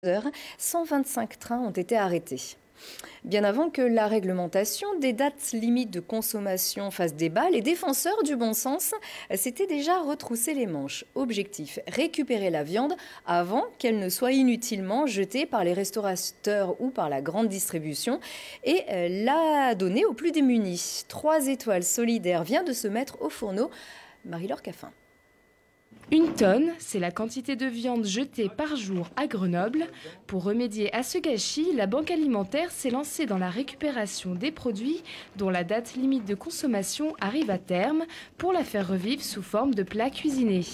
heures, 125 trains ont été arrêtés. Bien avant que la réglementation des dates limites de consommation fasse débat, les défenseurs du bon sens s'étaient déjà retroussé les manches. Objectif, récupérer la viande avant qu'elle ne soit inutilement jetée par les restaurateurs ou par la grande distribution et la donner aux plus démunis. 3 étoiles solidaires vient de se mettre au fourneau. Marie-Laure Caffin. 1 tonne, c'est la quantité de viande jetée par jour à Grenoble. Pour remédier à ce gâchis, la Banque alimentaire s'est lancée dans la récupération des produits dont la date limite de consommation arrive à terme pour la faire revivre sous forme de plats cuisinés.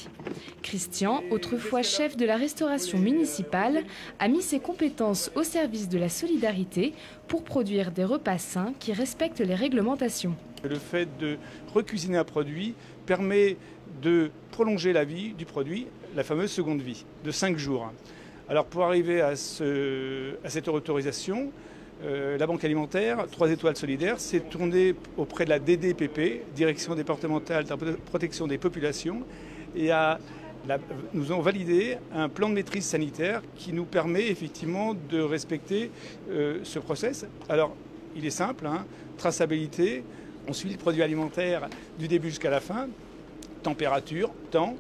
Christian, autrefois chef de la restauration municipale, a mis ses compétences au service de la solidarité pour produire des repas sains qui respectent les réglementations. Le fait de recuisiner un produit permet de prolonger la vie du produit, la fameuse seconde vie, de 5 jours. Alors pour arriver à cette autorisation, la Banque alimentaire, 3 étoiles solidaires, s'est tournée auprès de la DDPP, Direction départementale de la protection des populations, et nous ont validé un plan de maîtrise sanitaire qui nous permet effectivement de respecter ce process. Alors il est simple, traçabilité, on suit le produit alimentaire du début jusqu'à la fin, température, temps,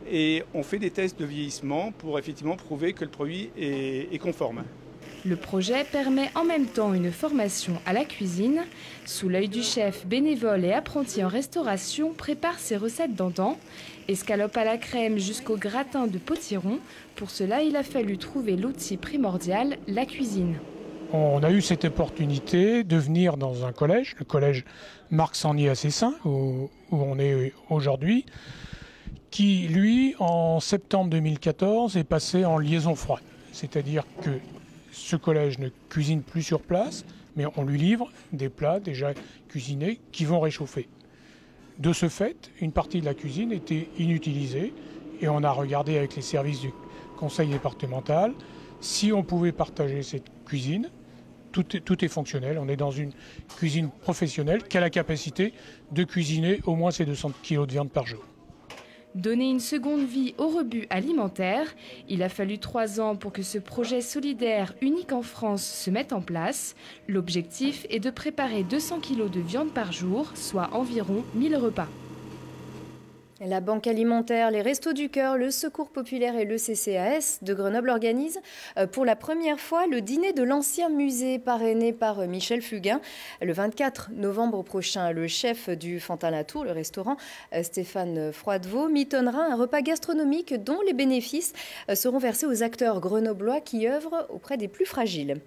et on fait des tests de vieillissement pour effectivement prouver que le produit est conforme. Le projet permet en même temps une formation à la cuisine. Sous l'œil du chef, bénévole et apprenti en restauration prépare ses recettes d'antan. Escalope à la crème jusqu'au gratin de potiron. Pour cela, il a fallu trouver l'outil primordial, la cuisine. On a eu cette opportunité de venir dans un collège, le collège Marc-Sangnier à Cessin, où on est aujourd'hui, qui, lui, en septembre 2014, est passé en liaison froide. C'est-à-dire que ce collège ne cuisine plus sur place, mais on lui livre des plats déjà cuisinés qui vont réchauffer. De ce fait, une partie de la cuisine était inutilisée et on a regardé avec les services du conseil départemental si on pouvait partager cette cuisine. Tout est fonctionnel. On est dans une cuisine professionnelle qui a la capacité de cuisiner au moins ces 200 kg de viande par jour. Donner une seconde vie au rebut alimentaire, il a fallu 3 ans pour que ce projet solidaire unique en France se mette en place. L'objectif est de préparer 200 kg de viande par jour, soit environ 1000 repas. La Banque alimentaire, les Restos du Cœur, le Secours populaire et le CCAS de Grenoble organisent pour la première fois le dîner de l'ancien musée parrainé par Michel Fugain. Le 24 novembre prochain, le chef du Fantin-Latour, le restaurant, Stéphane Froidevaux, mitonnera un repas gastronomique dont les bénéfices seront versés aux acteurs grenoblois qui œuvrent auprès des plus fragiles.